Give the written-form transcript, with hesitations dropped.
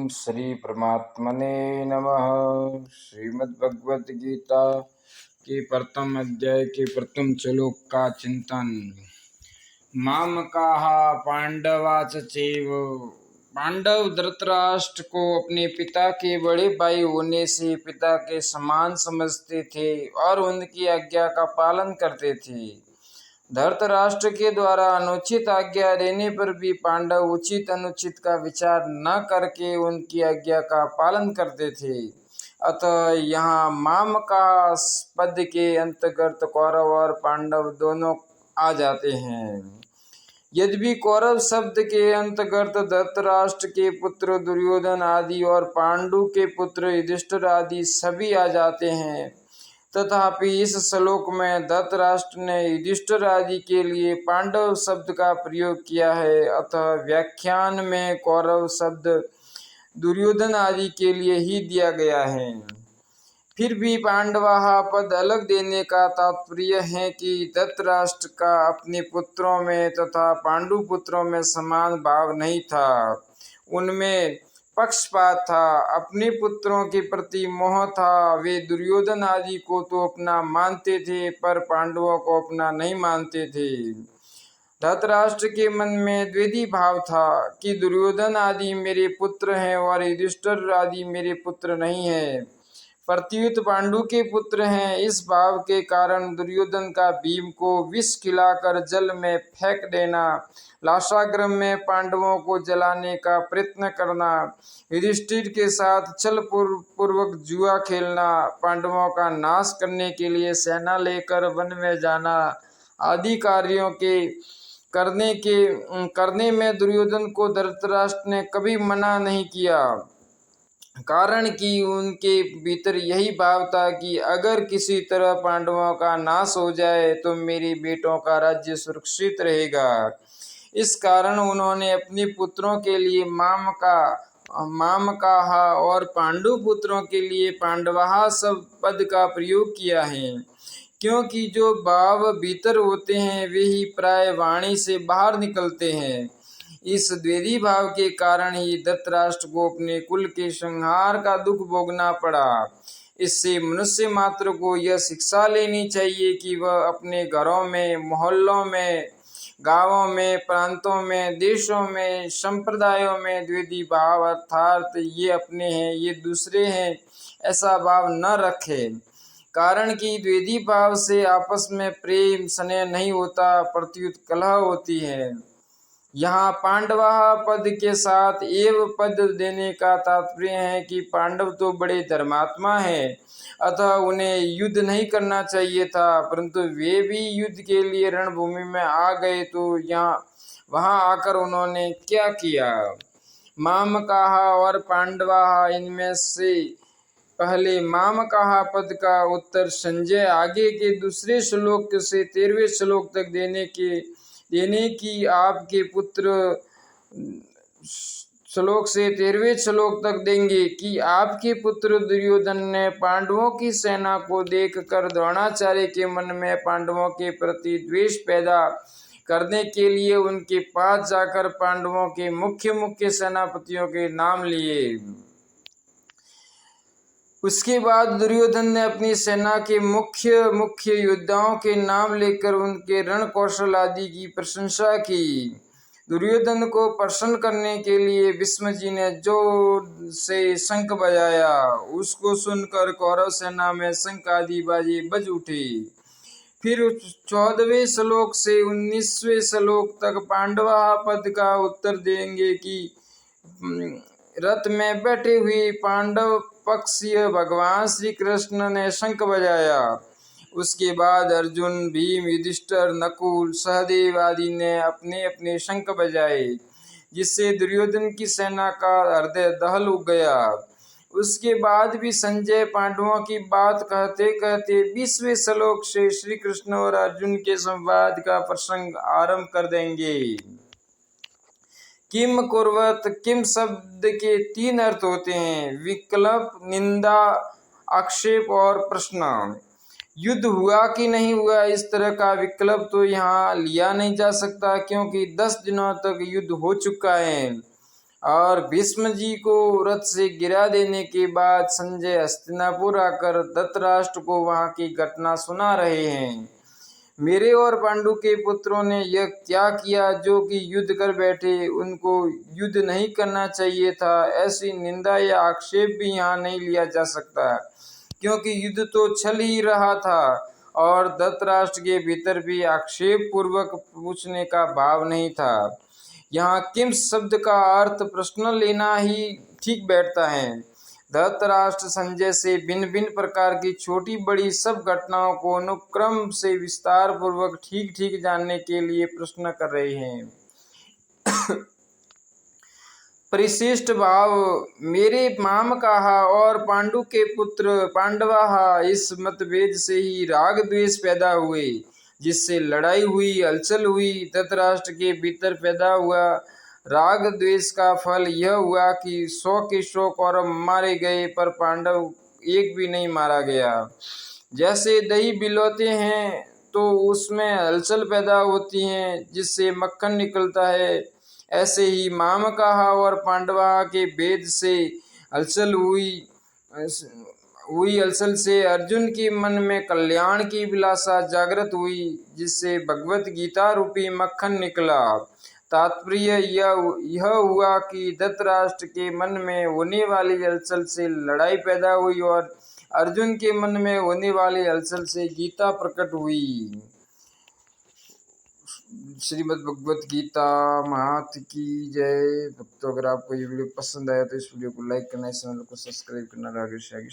श्री परमात्मने नमः। श्रीमद्भगवत गीता के प्रथम अध्याय के प्रथम श्लोक का चिंतन। मामकाः पांडवाच चैव। पांडव धृतराष्ट्र को अपने पिता के बड़े भाई होने से पिता के समान समझते थे और उनकी आज्ञा का पालन करते थे। धृतराष्ट्र के द्वारा अनुचित आज्ञा देने पर भी पांडव उचित अनुचित का विचार न करके उनकी आज्ञा का पालन करते थे। अतः यहाँ मामकाः पद के अंतर्गत कौरव और पांडव दोनों आ जाते हैं। यद्यपि कौरव शब्द के अंतर्गत धृतराष्ट्र के पुत्र दुर्योधन आदि और पांडु के पुत्र युधिष्ठिर आदि सभी आ जाते हैं, तथापि इस श्लोक में धृतराष्ट्र ने युधिष्ठिर आदि के लिए पांडव शब्द का प्रयोग किया है। अतः व्याख्यान में कौरव शब्द दुर्योधन आदि के लिए ही दिया गया है। फिर भी पांडवाः पद अलग देने का तात्पर्य है कि धृतराष्ट्र का अपने पुत्रों में तथा पांडु पुत्रों में समान भाव नहीं था, उनमें पक्षपात था, अपने पुत्रों के प्रति मोह था। वे दुर्योधन आदि को तो अपना मानते थे पर पांडवों को अपना नहीं मानते थे। धृतराष्ट्र के मन में द्विधा भाव था कि दुर्योधन आदि मेरे पुत्र हैं और युधिष्ठिर आदि मेरे पुत्र नहीं हैं, प्रत्युत पांडु के पुत्र हैं। इस भाव के कारण दुर्योधन का भीम को विष खिलाकर जल में फेंक देना, लाशाग्रह में पांडवों को जलाने का प्रयत्न करना, युधिष्ठिर के साथ छल पूर्वक जुआ खेलना, पांडवों का नाश करने के लिए सेना लेकर वन में जाना आदि कार्यों के करने में दुर्योधन को धृतराष्ट्र ने कभी मना नहीं किया, कारण कि उनके भीतर यही भाव था कि अगर किसी तरह पांडवों का नाश हो जाए तो मेरे बेटों का राज्य सुरक्षित रहेगा। इस कारण उन्होंने अपने पुत्रों के लिए मामकाः और पांडु पुत्रों के लिए पांडवाः सब पद का प्रयोग किया है, क्योंकि जो भाव भीतर होते हैं वे ही प्राय वाणी से बाहर निकलते हैं। इस द्वैधी भाव के कारण ही धृतराष्ट्र को अपने कुल के संहार का दुख भोगना पड़ा। इससे मनुष्य मात्र को यह शिक्षा लेनी चाहिए कि वह अपने घरों में, मोहल्लों में, गांवों में, प्रांतों में, देशों में, संप्रदायों में द्वैधी भाव अर्थात ये अपने हैं ये दूसरे हैं ऐसा भाव न रखे, कारण कि द्वैधी भाव से आपस में प्रेम स्नेह नहीं होता, प्रत्युत कलह होती है। यहाँ पांडवाः पद के साथ एव पद देने का तात्पर्य है कि पांडव तो बड़े धर्मात्मा हैं, अतः उन्हें युद्ध नहीं करना चाहिए था, परंतु वे भी युद्ध के लिए रणभूमि में आ गए तो वहां आकर उन्होंने क्या किया। मामकाः और पांडवाः, इनमें से पहले मामकाः पद का उत्तर संजय आगे के दूसरे श्लोक से 13वें श्लोक तक देने की आपके पुत्र श्लोक से 13वें श्लोक तक देंगे कि आपके पुत्र दुर्योधन ने पांडवों की सेना को देखकर द्रोणाचार्य के मन में पांडवों के प्रति द्वेष पैदा करने के लिए उनके पास जाकर पांडवों के मुख्य सेनापतियों के नाम लिए। उसके बाद दुर्योधन ने अपनी सेना के मुख्य योद्धाओं के नाम लेकर उनके रण कौशल आदि की प्रशंसा की। दुर्योधन को प्रसन्न करने के लिए भीष्म जी ने जोर से शंख बजाया। उसको सुनकर कौरव सेना में शंख आदि बाजे बज उठे। फिर 14वें श्लोक से 19वें श्लोक तक पांडवाः पद का उत्तर देंगे कि रथ में बैठे हुए पांडव पक्षीय भगवान श्री कृष्ण ने शंख बजाया। उसके बाद अर्जुन, भीम, युधिष्ठिर, नकुल, सहदेव आदि ने अपने अपने शंख बजाए, जिससे दुर्योधन की सेना का हृदय दहल हो गया। उसके बाद भी संजय पांडवों की बात कहते कहते 20वें श्लोक से श्री कृष्ण और अर्जुन के संवाद का प्रसंग आरंभ कर देंगे। किम कुर्वत, किम शब्द के 3 अर्थ होते हैं, विकल्प, निंदा, आक्षेप और प्रश्न। युद्ध हुआ कि नहीं हुआ, इस तरह का विकल्प तो यहाँ लिया नहीं जा सकता, क्योंकि 10 दिनों तक युद्ध हो चुका है। और भीष्म जी को रथ से गिरा देने के बाद संजय हस्तिनापुर आकर धृतराष्ट्र को वहां की घटना सुना रहे हैं। मेरे और पांडु के पुत्रों ने यह क्या किया जो कि युद्ध कर बैठे, उनको युद्ध नहीं करना चाहिए था। ऐसी निंदा या आक्षेप भी यहाँ नहीं लिया जा सकता, क्योंकि युद्ध तो चल ही रहा था और धृतराष्ट्र के भीतर भी आक्षेप पूर्वक पूछने का भाव नहीं था। यहाँ किम शब्द का अर्थ प्रश्न लेना ही ठीक बैठता है। धृतराष्ट्र संजय से भिन्न भिन्न प्रकार की छोटी बड़ी सब घटनाओं को अनुक्रम से विस्तार पूर्वक ठीक ठीक जानने के लिए प्रश्न कर रहे हैं। परिशिष्ट भाव, मेरे माम कहा और पांडु के पुत्र पांडवा, इस मतभेद से ही राग द्वेष पैदा हुए, जिससे लड़ाई हुई, हलचल हुई। धृतराष्ट्र के भीतर पैदा हुआ राग द्वेष का फल यह हुआ कि 100 के 100 कौरव मारे गए, पर पांडव एक भी नहीं मारा गया। जैसे दही बिलोते हैं तो उसमें हलचल पैदा होती है, जिससे मक्खन निकलता है, ऐसे ही मामकाहा और पांडवा के भेद से हलचल हुई हलचल से अर्जुन के मन में कल्याण की अभिलाषा जागृत हुई, जिससे भगवत गीता रूपी मक्खन निकला। तात्पर्य यह हुआ कि धृतराष्ट्र के मन में होने वाली हलचल से लड़ाई पैदा हुई और अर्जुन के मन में होने वाली हलचल से गीता प्रकट हुई। श्रीमद् भगवत गीता महात्म की जय। भक्तों, अगर आपको ये वीडियो पसंद आया तो इस वीडियो को लाइक करना, इस चैनल को सब्सक्राइब करना, आगे से आगे